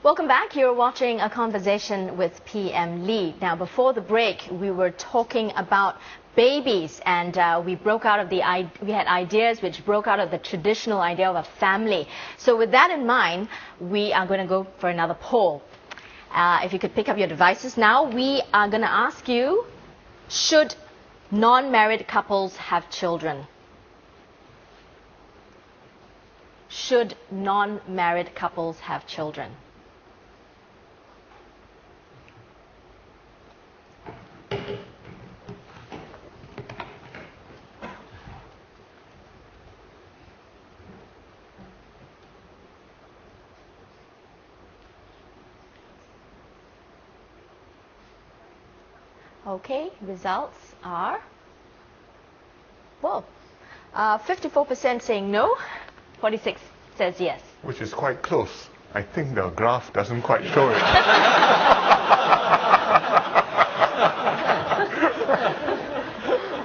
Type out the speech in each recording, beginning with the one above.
Welcome back. You're watching A Conversation with PM Lee. Now, before the break, we were talking about babies, and we had ideas which broke out of the traditional idea of a family. So with that in mind, we are going to go for another poll. If you could pick up your devices now, we are going to ask you, should non-married couples have children? Should non-married couples have children? Okay, results are, well, 54% saying no, 46 says yes. Which is quite close. I think the graph doesn't quite show it.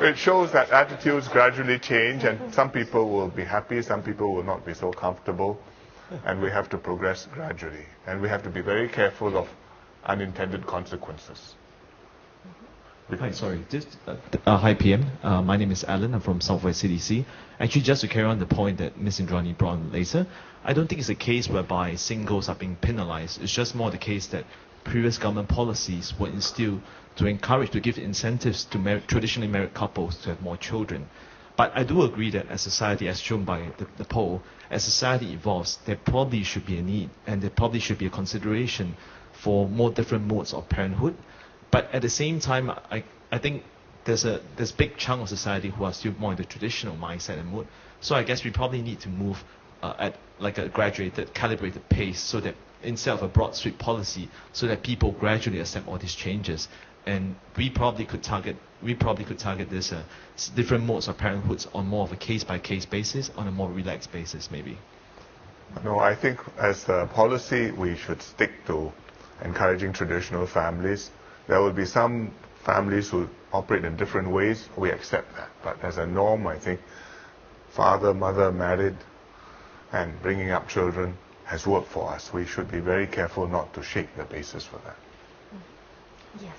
It shows that attitudes gradually change, and some people will be happy, some people will not be so comfortable, and we have to progress gradually. And we have to be very careful of unintended consequences. Hi, sorry. Hi, PM. My name is Alan. I'm from Southwest CDC. Actually, just to carry on the point that Ms. Indrani brought on later, I don't think it's a case whereby singles are being penalized. It's just more the case that previous government policies were instilled to encourage, to give incentives to traditionally married couples to have more children. But I do agree that as society, as shown by the poll, as society evolves, there probably should be a need, and there probably should be a consideration for more different modes of parenthood. But at the same time, I think there's big chunk of society who are still more in the traditional mindset and mood. So I guess we probably need to move at like a graduated, calibrated pace, so that instead of a broad sweep policy, so that people gradually accept all these changes. And we probably could target this different modes of parenthoods on more of a case-by-case basis, on a more relaxed basis, maybe. No, I think as a policy, we should stick to encouraging traditional families. There will be some families who operate in different ways. We accept that. But as a norm, I think father, mother married and bringing up children has worked for us. We should be very careful not to shake the basis for that. Yes.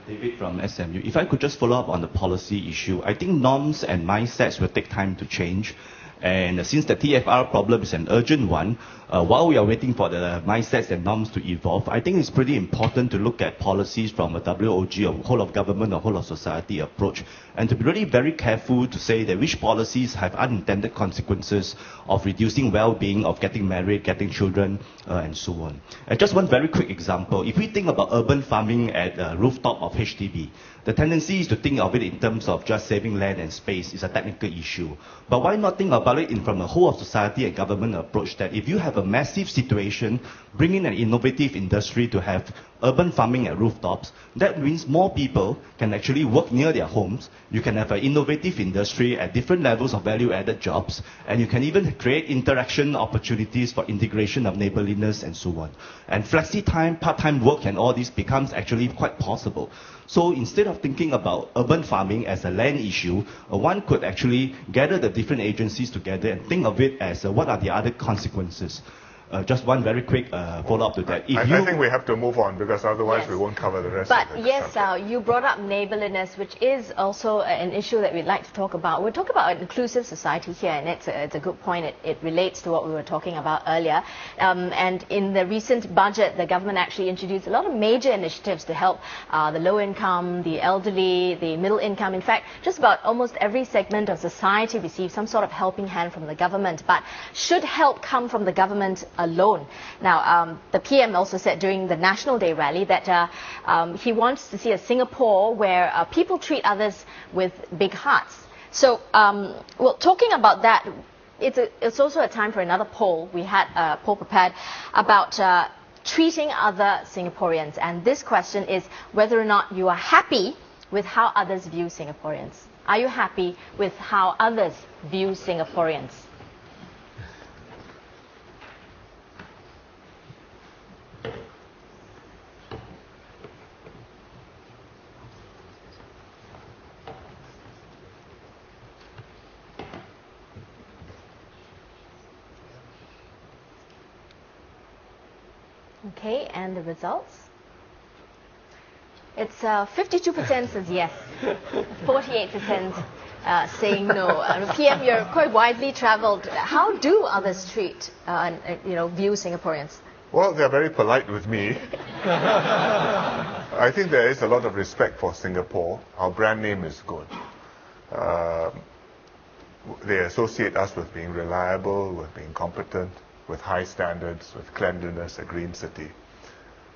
David from SMU. If I could just follow up on the policy issue, I think norms and mindsets will take time to change. And since the TFR problem is an urgent one, while we are waiting for the mindsets and norms to evolve, I think it's pretty important to look at policies from a WOG, or whole of government or whole of society approach, and to be really very careful to say that which policies have unintended consequences of reducing well-being, of getting married, getting children, and so on. And just one very quick example, if we think about urban farming at the rooftop of HDB, the tendency is to think of it in terms of just saving land and space. It's a technical issue. But why not think about it from a whole of society and government approach, that if you have a massive situation, bring in an innovative industry to have urban farming at rooftops, that means more people can actually work near their homes. You can have an innovative industry at different levels of value-added jobs, and you can even create interaction opportunities for integration of neighborliness and so on. And flexi-time, part-time work and all this becomes actually quite possible. So instead of thinking about urban farming as a land issue, one could actually gather the different agencies together and think of it as what are the other consequences. Just one very quick follow-up to that. I think we have to move on, because otherwise we won't cover the rest of it. But yes, you brought up neighborliness, which is also an issue that we'd like to talk about. We're talking about an inclusive society here, and it's a good point. It relates to what we were talking about earlier. And in the recent budget, the government actually introduced a lot of major initiatives to help the low income, the elderly, the middle income. In fact, just about almost every segment of society receives some sort of helping hand from the government. But should help come from the government alone? Now, the PM also said during the National Day rally that he wants to see a Singapore where people treat others with big hearts. So, well, talking about that, it's also a time for another poll. We had a poll prepared about treating other Singaporeans, and this question is whether or not you are happy with how others view Singaporeans. Are you happy with how others view Singaporeans? Okay, and the results? It's 52% says yes, 48% saying no. PM, you're quite widely traveled. How do others treat, view Singaporeans? Well, they're very polite with me. I think there is a lot of respect for Singapore. Our brand name is good. They associate us with being reliable, with being competent, with high standards, with cleanliness, a green city.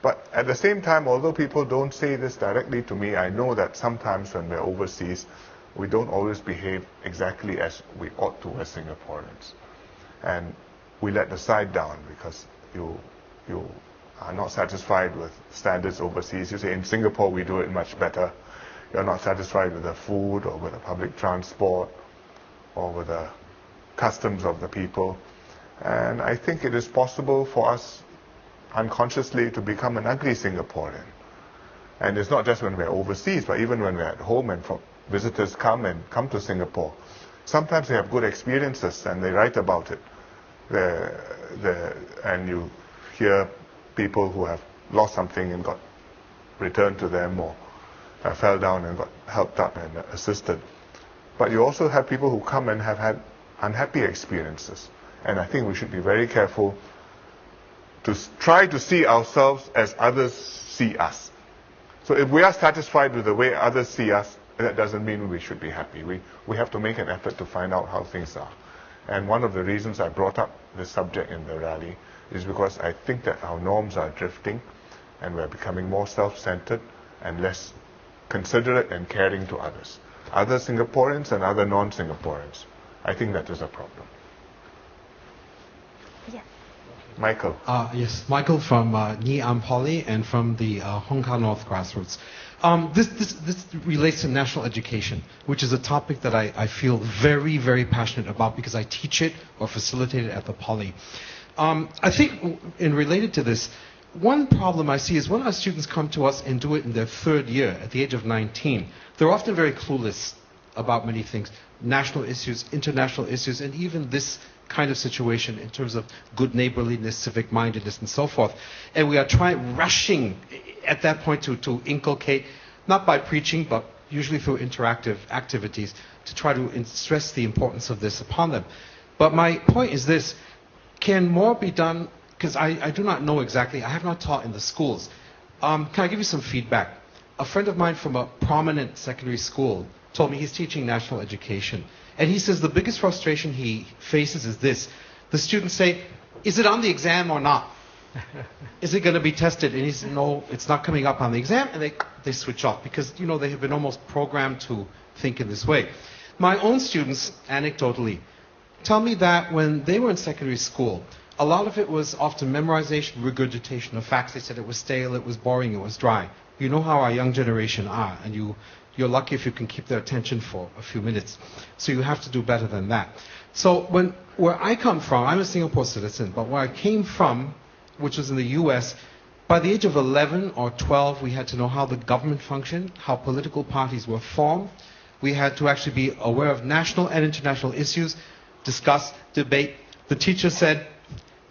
But at the same time, although people don't say this directly to me, I know that sometimes when we're overseas, we don't always behave exactly as we ought to as Singaporeans. And we let the side down because you are not satisfied with standards overseas. You say, in Singapore, we do it much better. You're not satisfied with the food or with the public transport or with the customs of the people. And I think it is possible for us unconsciously to become an ugly Singaporean. And it's not just when we're overseas, but even when we're at home and visitors come to Singapore. Sometimes they have good experiences and they write about it. And you hear people who have lost something and got returned to them, or fell down and got helped up and assisted. But you also have people who come and have had unhappy experiences. And I think we should be very careful to try to see ourselves as others see us. So if we are satisfied with the way others see us, that doesn't mean we should be happy. We have to make an effort to find out how things are. And one of the reasons I brought up this subject in the rally is because I think that our norms are drifting and we're becoming more self-centered and less considerate and caring to others. Other Singaporeans and other non-Singaporeans. I think that is a problem. Yes. Michael. Yes, Michael from Ngee Ann Poly and from the Hong Kong North Grassroots. This relates to national education, which is a topic that I feel very, very passionate about because I teach it or facilitate it at the Poly. I think, in related to this, one problem I see is when our students come to us and do it in their third year, at the age of 19, they're often very clueless about many things, national issues, international issues, and even this kind of situation in terms of good neighborliness, civic mindedness, and so forth. And we are rushing at that point to inculcate, not by preaching, but usually through interactive activities, to try to stress the importance of this upon them. But my point is this: can more be done? Because I do not know exactly. I have not taught in the schools. Can I give you some feedback? A friend of mine from a prominent secondary school told me he's teaching national education. And he says the biggest frustration he faces is this. The students say, is it on the exam or not? Is it going to be tested? And he says, no, it's not coming up on the exam. And they switch off because, they have been almost programmed to think in this way. My own students, anecdotally, tell me that when they were in secondary school, a lot of it was often memorization, regurgitation of facts. They said it was stale, it was boring, it was dry. You know how our young generation are, and you're lucky if you can keep their attention for a few minutes. So you have to do better than that. So where I come from, I'm a Singapore citizen, but where I came from, which was in the US, by the age of 11 or 12, we had to know how the government functioned, how political parties were formed. We had to actually be aware of national and international issues, discuss, debate. The teacher said,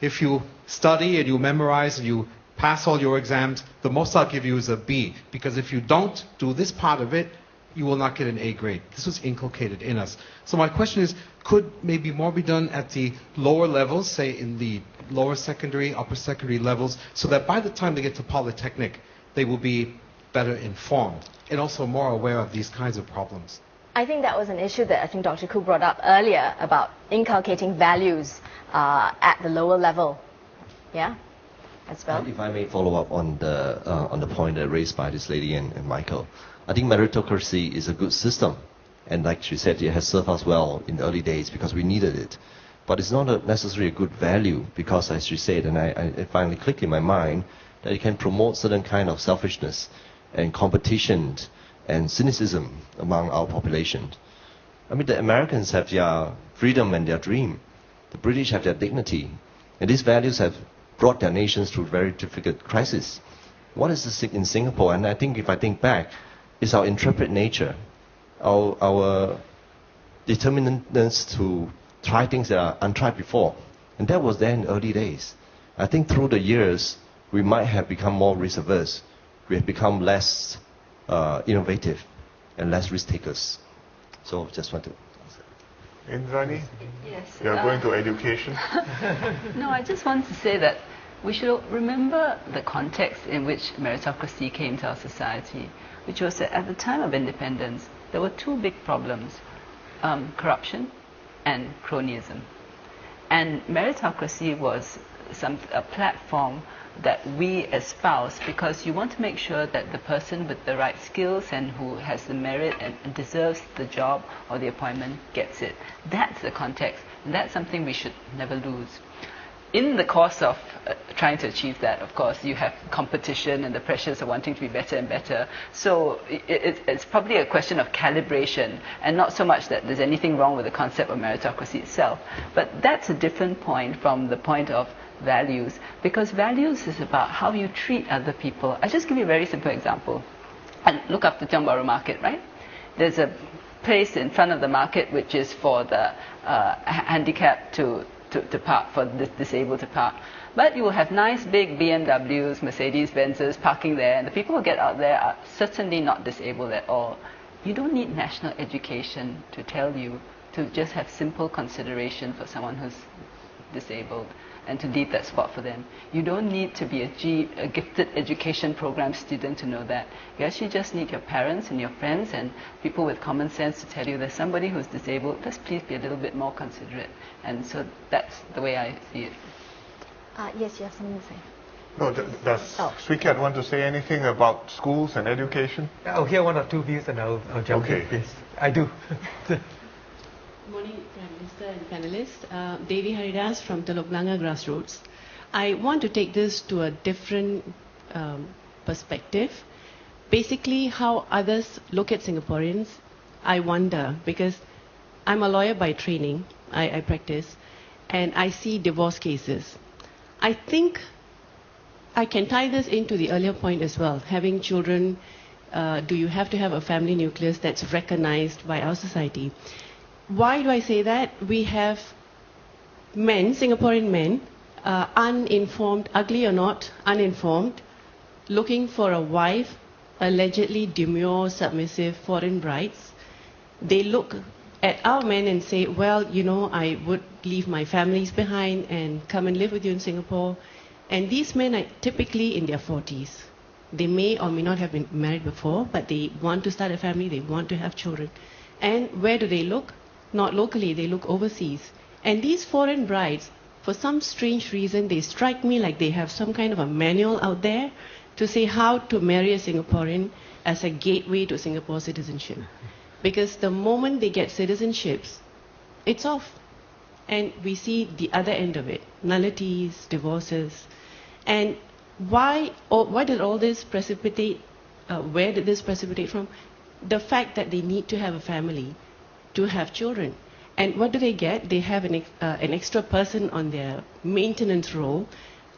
if you study and you memorize and you pass all your exams, the most I'll give you is a B, because if you don't do this part of it, you will not get an A grade. This was inculcated in us. So my question is, could maybe more be done at the lower levels, say in the lower secondary, upper secondary levels, so that by the time they get to Polytechnic, they will be better informed and also more aware of these kinds of problems? I think that was an issue that I think Dr. Koo brought up earlier about inculcating values at the lower level. Yeah? As well? If I may follow up on the point raised by this lady and Michael. I think meritocracy is a good system. And like she said, it has served us well in the early days because we needed it. But it's not necessarily a good value because, as she said, and it finally clicked in my mind, that it can promote certain kind of selfishness and competition and cynicism among our population. I mean, the Americans have their freedom and their dream. The British have their dignity. And these values have brought their nations through very difficult crises. What is this in Singapore? And I think if I think back, it's our intrepid nature, our determinedness to try things that are untried before. And that was there in the early days. I think through the years, we might have become more risk-averse. We have become less innovative and less risk-takers. So just want to... Indrani, Yes. you are going to education. No, I just want to say that we should remember the context in which meritocracy came to our society, which was that at the time of independence, there were two big problems, corruption and cronyism. And meritocracy was a platform that we espouse because you want to make sure that the person with the right skills and who has the merit and deserves the job or the appointment gets it. That's the context, and that's something we should never lose. In the course of trying to achieve that, of course, you have competition and the pressures of wanting to be better and better. So it's probably a question of calibration, and not so much that there's anything wrong with the concept of meritocracy itself. But that's a different point from the point of values, because values is about how you treat other people. I'll just give you a very simple example. And look up the Tiong Bahru market, right? There's a place in front of the market which is for the handicapped to park, for the disabled to park. But you will have nice big BMWs, Mercedes-Benzes parking there, and the people who get out there are certainly not disabled at all. You don't need national education to tell you to just have simple consideration for someone who's disabled and to leave that spot for them. You don't need to be a gifted education program student to know that. You actually just need your parents and your friends and people with common sense to tell you there's somebody who's disabled. Let's please be a little bit more considerate. And so that's the way I see it. Yes, you have something to say. No, does Srikat want to say anything about schools and education? I'll hear one or two views and I'll jump in. Yes, I do. Morning, Prime Minister and panelists. Devi Haridas from Telok Blangah Grassroots. I want to take this to a different perspective. Basically, how others look at Singaporeans, I wonder, because I'm a lawyer by training, I practice, and I see divorce cases. I think I can tie this into the earlier point as well. Having children, do you have to have a family nucleus that's recognized by our society? Why do I say that? We have men, Singaporean men, uninformed, ugly or not, uninformed, looking for a wife, allegedly demure, submissive, foreign brides. They look at our men and say, well, you know, I would leave my families behind and come and live with you in Singapore. And these men are typically in their 40s. They may or may not have been married before, but they want to start a family, they want to have children. And where do they look? Not locally, they look overseas. And these foreign brides, for some strange reason, they strike me like they have some kind of a manual out there to say how to marry a Singaporean as a gateway to Singapore citizenship. Because the moment they get citizenships, it's off. And we see the other end of it, nullities, divorces. And why did all this precipitate, where did this precipitate from? The fact that they need to have a family to have children. And what do they get? They have an extra person on their maintenance role,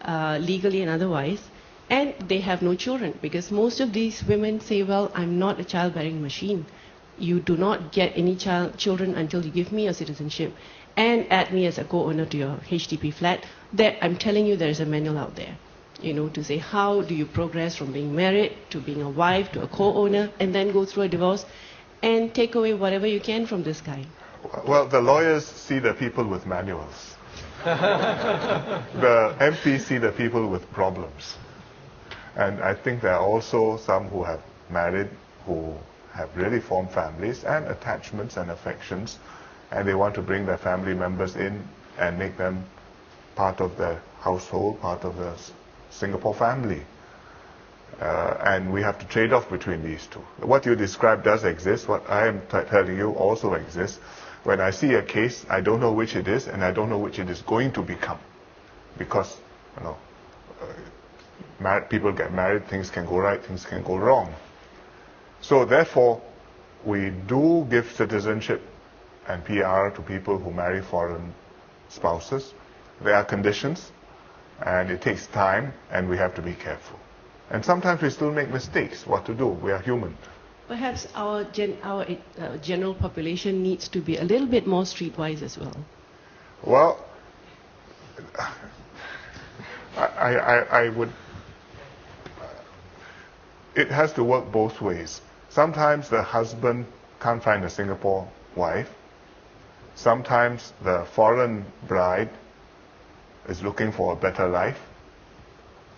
legally and otherwise, and they have no children, because most of these women say, well, I'm not a childbearing machine. You do not get any children until you give me your citizenship and add me as a co-owner to your HDB flat. That I'm telling you, there is a manual out there, you know, to say how do you progress from being married to being a wife to a co-owner and then go through a divorce and take away whatever you can from this guy. Well, the lawyers see the people with manuals. The MPs see the people with problems. And I think there are also some who have married, who have really formed families and attachments and affections, and they want to bring their family members in and make them part of the household, part of the Singapore family. And we have to trade off between these two. What you described does exist. What I am telling you also exists. When I see a case, I don't know which it is, and I don't know which it is going to become. Because, you know, people get married, things can go right, things can go wrong. So therefore, we do give citizenship and PR to people who marry foreign spouses. There are conditions, and it takes time, and we have to be careful. And sometimes we still make mistakes. What to do? We are human. Perhaps our general population needs to be a little bit more streetwise as well. Well, I would it has to work both ways. Sometimes the husband can't find a Singapore wife. Sometimes the foreign bride is looking for a better life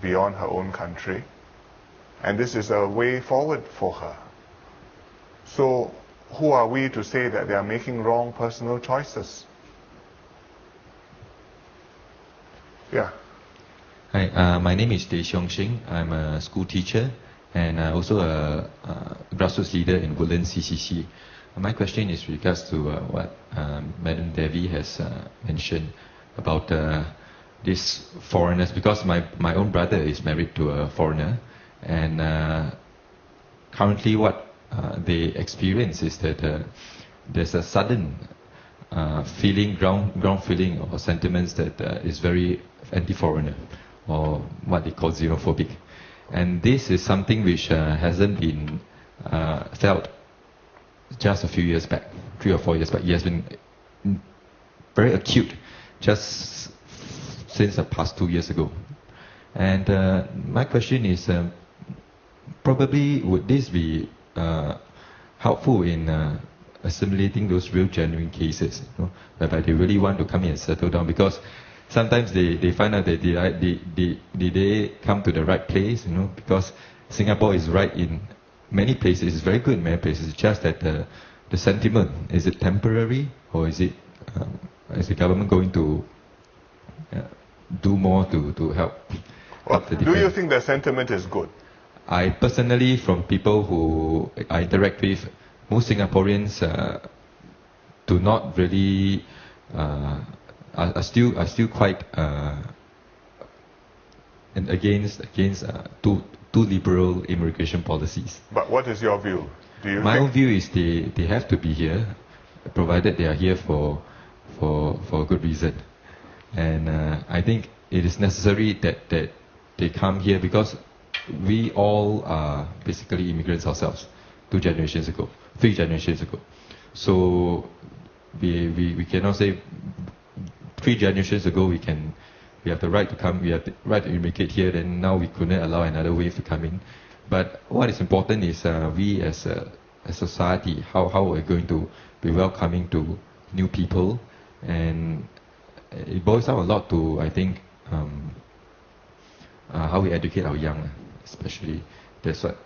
beyond her own country. And this is a way forward for her. So who are we to say that they are making wrong personal choices? Yeah. Hi, my name is Teh Xiong Shing. I'm a school teacher and also a grassroots leader in Woodlands CCC. My question is with regards to what Madam Devi has mentioned about these foreigners, because my own brother is married to a foreigner, and currently what they experience is that there's a sudden feeling, ground feeling or sentiments that is very anti-foreigner, or what they call xenophobic. And this is something which hasn't been felt just a few years back, 3 or 4 years back. It has been very acute just since the past 2 years ago. And my question is, probably would this be helpful in assimilating those real genuine cases, whereby they really want to come in and settle down, because sometimes they find out that they come to the right place, because Singapore is right in many places, it's very good in many places. It's just that the sentiment, is it temporary, or is the government going to do more to help? Do you think the sentiment is good? I personally, from people who I interact with, most Singaporeans do not really are still quite against too liberal immigration policies. But what is your view? My own view is they have to be here, provided they are here for a good reason. And I think it is necessary that they come here, because we all are basically immigrants ourselves 3 generations ago. So we cannot say 3 generations ago we have the right to come, we have the right to immigrate here, then now we couldn't allow another wave to come in. But what is important is we as a society, how we're going to be welcoming to new people. And it boils down a lot to, I think, how we educate our young, especially. That's what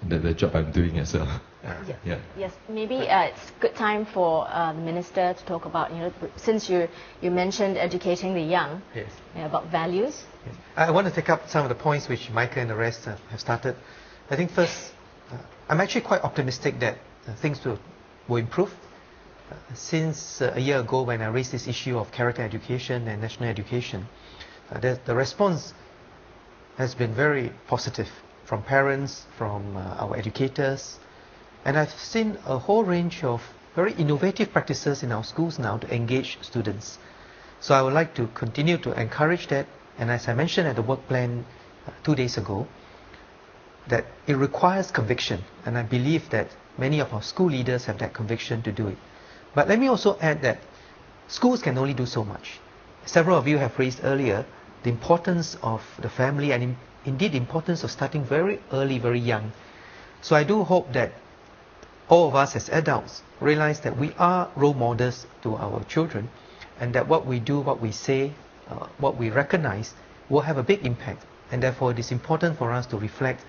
the job I'm doing as well. Yes. Yeah. Yes. Maybe it's a good time for the minister to talk about, since you mentioned educating the young, Yes. About values. Yes. I want to take up some of the points which Michael and the rest have started. I think first, I'm actually quite optimistic that things will improve. Since a year ago, when I raised this issue of character education and national education, the response has been very positive from parents, from our educators, and I've seen a whole range of very innovative practices in our schools now to engage students. So I would like to continue to encourage that, and as I mentioned at the work plan 2 days ago, that it requires conviction, and I believe that many of our school leaders have that conviction to do it. But let me also add that schools can only do so much. Several of you have raised earlier the importance of the family, and indeed the importance of starting very early, very young. So I do hope that all of us as adults realize that we are role models to our children, and that what we do, what we say, what we recognize will have a big impact. And therefore it is important for us to reflect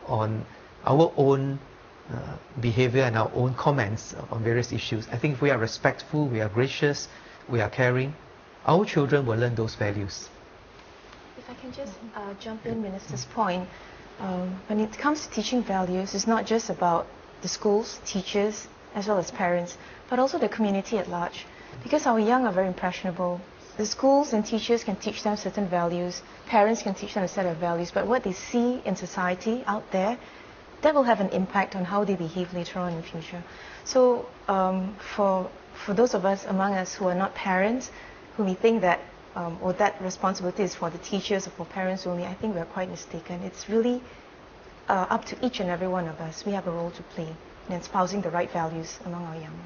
on our own behavior and our own comments on various issues. I think if we are respectful, we are gracious, we are caring, our children will learn those values. If I can just jump in, Minister's point, when it comes to teaching values, it's not just about the schools, teachers, as well as parents, but also the community at large. Because our young are very impressionable. The schools and teachers can teach them certain values, parents can teach them a set of values, but what they see in society out there, that will have an impact on how they behave later on in the future. So for those of us among us who are not parents, who may think that or that responsibility is for the teachers or for parents only, I think we're quite mistaken. It's really up to each and every one of us. We have a role to play in espousing the right values among our young.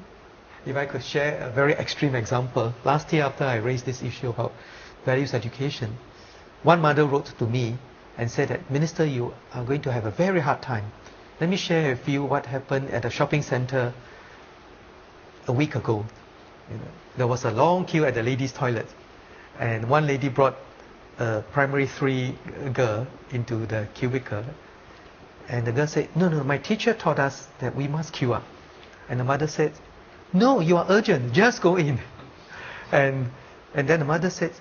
If I could share a very extreme example, last year after I raised this issue about values education, one mother wrote to me and said that, Minister, you are going to have a very hard time. Let me share with you what happened at a shopping center a week ago. There was a long queue at the ladies' toilet, and one lady brought a primary 3 girl into the cubicle, and the girl said, no, my teacher taught us that we must queue up. And the mother said, no, you are urgent, just go in. And then the mother said,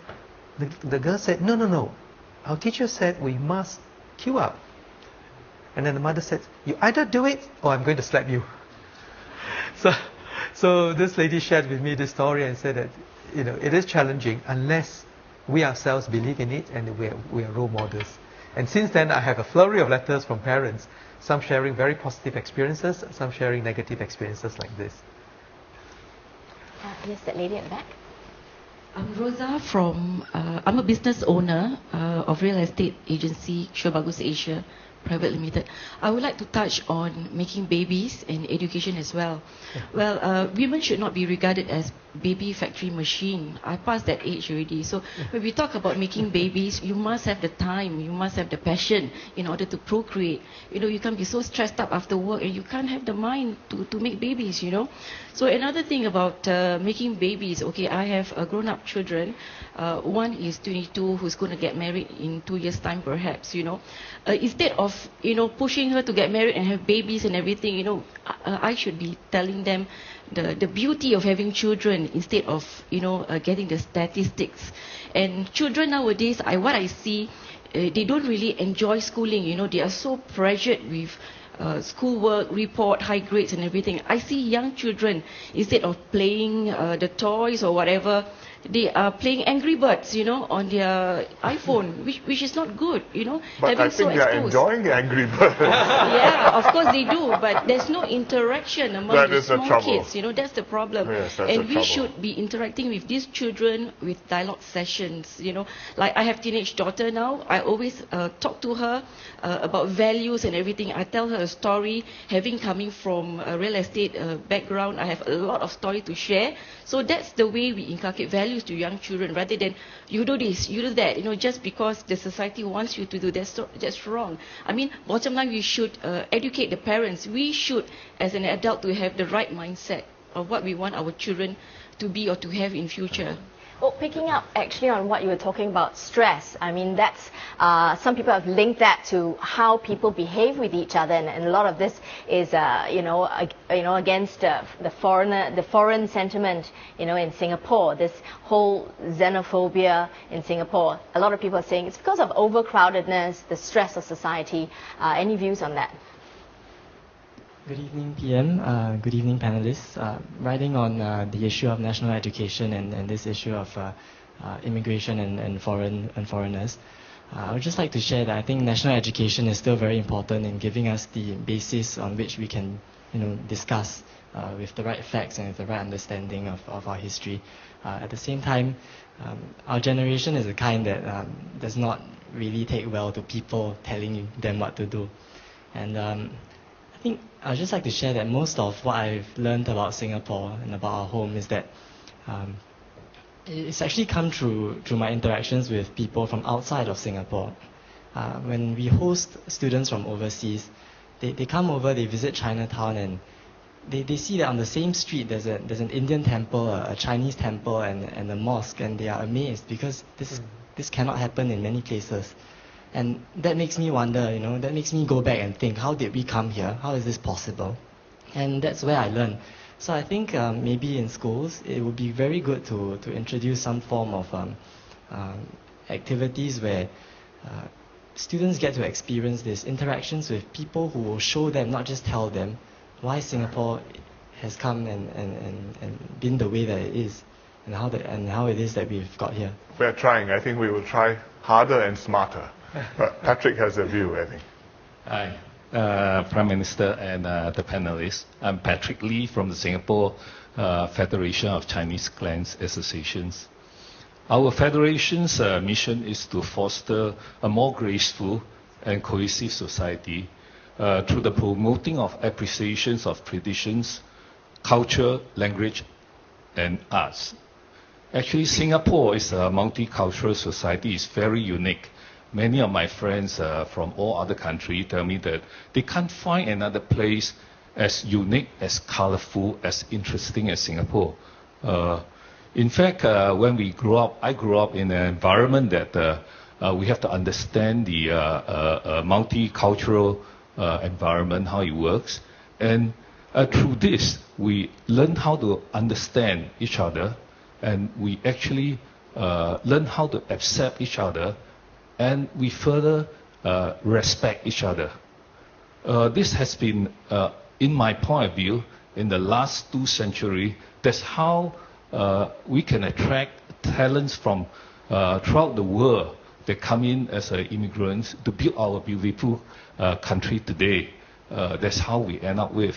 the girl said, no, our teacher said we must queue up. And then the mother said, you either do it or I'm going to slap you. So this lady shared with me this story and said that, it is challenging unless we ourselves believe in it and we are role models. And since then, I have a flurry of letters from parents, some sharing very positive experiences, some sharing negative experiences like this. Yes, that lady at the back. I'm Rosa from, I'm a business owner of real estate agency, Shobagus Asia Private Limited. I would like to touch on making babies and education as well. Well, women should not be regarded as baby factory machine. I passed that age already. So when we talk about making babies, you must have the time, you must have the passion in order to procreate. You can't be so stressed up after work and you can't have the mind to make babies, So another thing about making babies, okay, I have grown-up children. One is 22 who's going to get married in 2 years' time perhaps, Instead of, pushing her to get married and have babies and everything, I should be telling them the beauty of having children instead of, getting the statistics. And children nowadays, what I see, they don't really enjoy schooling, they are so pressured with schoolwork, report, high grades and everything. I see young children, instead of playing the toys or whatever, they are playing Angry Birds, on their iPhone, which is not good, But I think they are enjoying Angry Birds. Yeah, of course they do, but there's no interaction among the small kids, that's the problem. Yes, and we should be interacting with these children with dialogue sessions, Like I have teenage daughter now, I always talk to her about values and everything. I tell her a story, coming from a real estate background, I have a lot of story to share. So that's the way we inculcate values to young children, rather than you do this, you do that, just because the society wants you to do that's wrong. I mean, bottom line, we should educate the parents. We should, as an adult, to have the right mindset of what we want our children to be or to have in future. Well, picking up actually on what you were talking about, stress. I mean, that's some people have linked that to how people behave with each other, and a lot of this is, against the foreign sentiment, in Singapore. This whole xenophobia in Singapore. A lot of people are saying it's because of overcrowdedness, the stress of society. Any views on that? Good evening, PM. Good evening, panelists. Riding on the issue of national education and this issue of immigration and foreigners, I would just like to share that I think national education is still very important in giving us the basis on which we can, discuss with the right facts and with the right understanding of our history. At the same time, our generation is the kind that does not really take well to people telling them what to do. And I think I'd just like to share that most of what I've learned about Singapore and about our home is that it's actually come through my interactions with people from outside of Singapore. When we host students from overseas, they come over, they visit Chinatown, and they see that on the same street there's an Indian temple, a Chinese temple, and a mosque, and they are amazed because this cannot happen in many places. And that makes me wonder, that makes me go back and think, how did we come here? How is this possible? And that's where I learned. So I think maybe in schools, it would be very good to introduce some form of activities where students get to experience these interactions with people who will show them, not just tell them, why Singapore has come and been the way that it is, and how it is that we've got here. We're trying. I think we will try harder and smarter. But Patrick has a view, I think. Hi, Prime Minister and the panelists. I'm Patrick Lee from the Singapore Federation of Chinese Clans Associations. Our federation's mission is to foster a more graceful and cohesive society through the promoting of appreciations of traditions, culture, language, and arts. Actually, Singapore is a multicultural society. It's very unique. many of my friends from all other countries tell me that they can't find another place as unique, as colorful, as interesting as Singapore. In fact, when we grew up, I grew up in an environment that we have to understand the multicultural environment, how it works. And through this, we learn how to understand each other, and we actually learn how to accept each other, and we further respect each other. This has been, in my point of view, in the last 2 centuries, that's how we can attract talents from throughout the world that come in as immigrants to build our beautiful country today. That's how we end up with.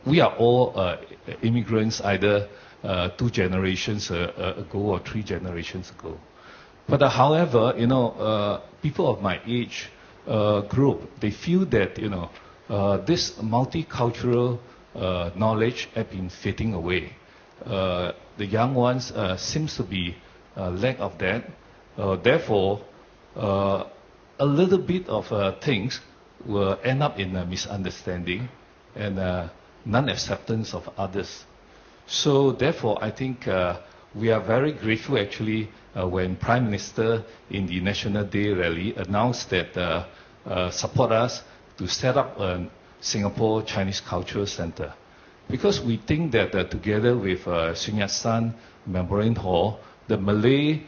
We are all immigrants either 2 generations ago or 3 generations ago. But however, people of my age group, they feel that, this multicultural knowledge has been fading away. The young ones seems to be lack of that. Therefore, a little bit of things will end up in a misunderstanding and non-acceptance of others. So therefore, I think we are very grateful actually when Prime Minister in the National Day rally announced that support us to set up a Singapore Chinese Cultural Center. Because we think that together with Sun Yat-sen Memorial Hall, the Malay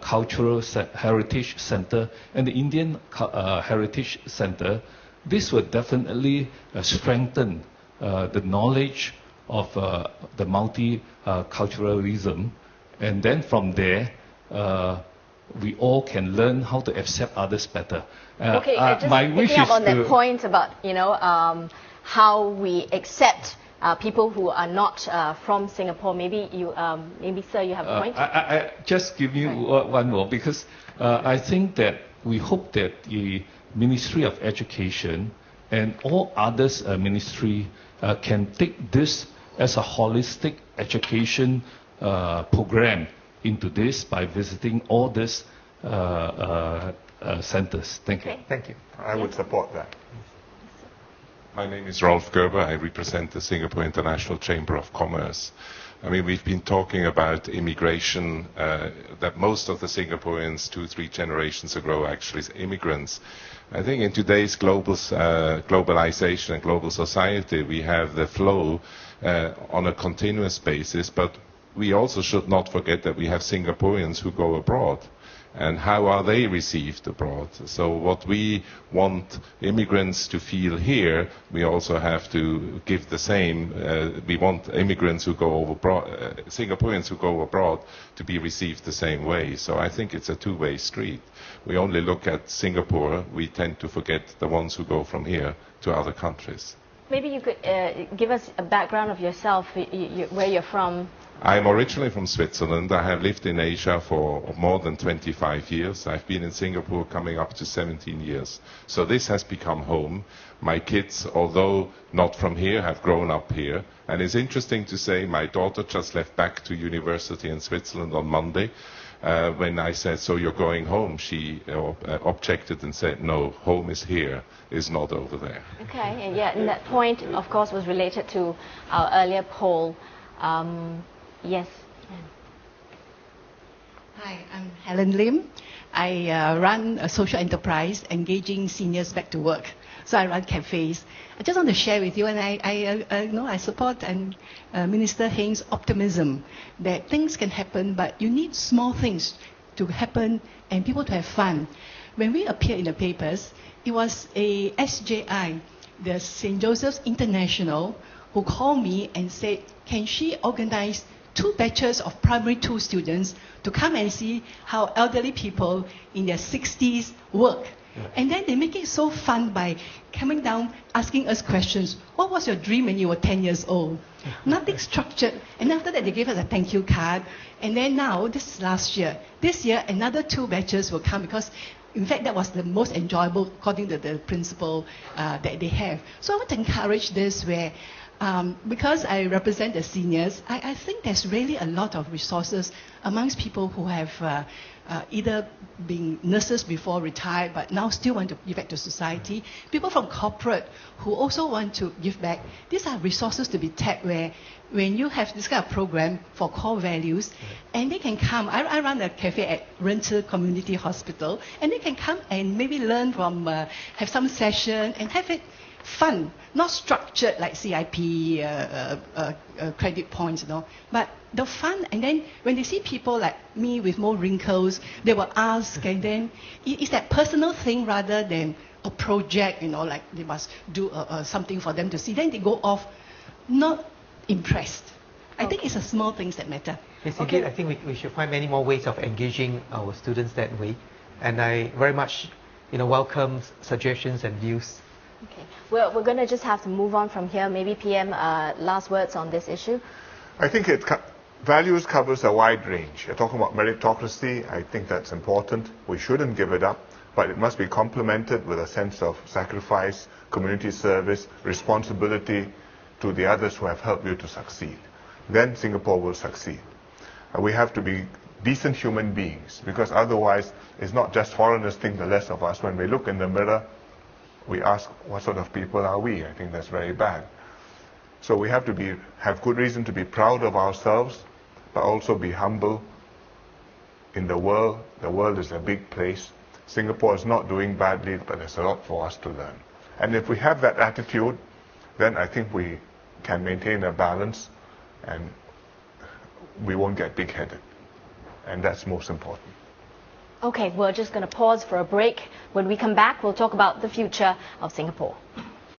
Cultural Heritage Center and the Indian Heritage Center, this will definitely strengthen the knowledge of the multiculturalism, and then from there we all can learn how to accept others better. Okay, just my wish picking up is on to that point about how we accept people who are not from Singapore. Maybe you, maybe sir, you have a point. I just give you one more, because I think that we hope that the Ministry of Education and all others ministry can take this as a holistic education program into this by visiting all these centers. Thank you. Thank you. I would support that. My name is Rolf Gerber. I represent the Singapore International Chamber of Commerce. I mean, we've been talking about immigration, that most of the Singaporeans 2-3 generations ago actually is immigrants. I think in today's globalization and global society, we have the flow on a continuous basis, but we also should not forget that we have Singaporeans who go abroad. And how are they received abroad? So what we want immigrants to feel here, we also have to give the same. We want immigrants who go abroad, Singaporeans who go abroad, to be received the same way. So I think it's a two-way street. We only look at Singapore, we tend to forget the ones who go from here to other countries. Maybe you could give us a background of yourself, where you're from. I'm originally from Switzerland. I have lived in Asia for more than 25 years. I've been in Singapore coming up to 17 years. So this has become home. My kids, although not from here, have grown up here. And it's interesting to say my daughter just left back to university in Switzerland on Monday. When I said, so you're going home, she objected and said, no, home is here, is not over there. Okay, and yeah, and that point, of course, was related to our earlier poll. Yes. Hi, I'm Helen Lim. I run a social enterprise engaging seniors back to work. So I run cafes. I just want to share with you, and I support Minister Heng's optimism that things can happen, but you need small things to happen and people to have fun. When we appeared in the papers, it was a SJI, the St. Joseph's International, who called me and said, can she organize 2 batches of primary 2 students to come and see how elderly people in their 60s work. Yeah. And then they make it so fun by coming down, asking us questions. What was your dream when you were 10 years old? Nothing structured. And after that, they gave us a thank you card. And then now, this is last year. This year, another 2 batches will come because, in fact, that was the most enjoyable, according to the principal that they have. So I want to encourage this where, because I represent the seniors, I think there's really a lot of resources amongst people who have either been nurses before retired but now still want to give back to society, people from corporate who also want to give back. These are resources to be tapped where when you have this kind of program for core values, and they can come. I run a cafe at Rental Community Hospital, and they can come and maybe learn from, have some session and have it fun, not structured like CIP, credit points, but the fun. And then when they see people like me with more wrinkles, they will ask, and then it's that personal thing rather than a project, like they must do something for them to see. Then they go off not impressed. I think it's the small things that matter. Yes, indeed. I think we should find many more ways of engaging our students that way. And I very much welcome suggestions and views. Okay. Well, we're going to just have to move on from here. Maybe PM, last words on this issue? I think values covers a wide range. You're talking about meritocracy. I think that's important. We shouldn't give it up, but it must be complemented with a sense of sacrifice, community service, responsibility to the others who have helped you to succeed. Then Singapore will succeed. We have to be decent human beings, because otherwise it's not just foreigners think the less of us. When we look in the mirror, we ask, what sort of people are we? I think that's very bad. So we have to have good reason to be proud of ourselves, but also be humble in the world. The world is a big place. Singapore is not doing badly, but there's a lot for us to learn. And if we have that attitude, then I think we can maintain a balance and we won't get big-headed. And that's most important. Okay, we're just going to pause for a break. When we come back, we'll talk about the future of Singapore.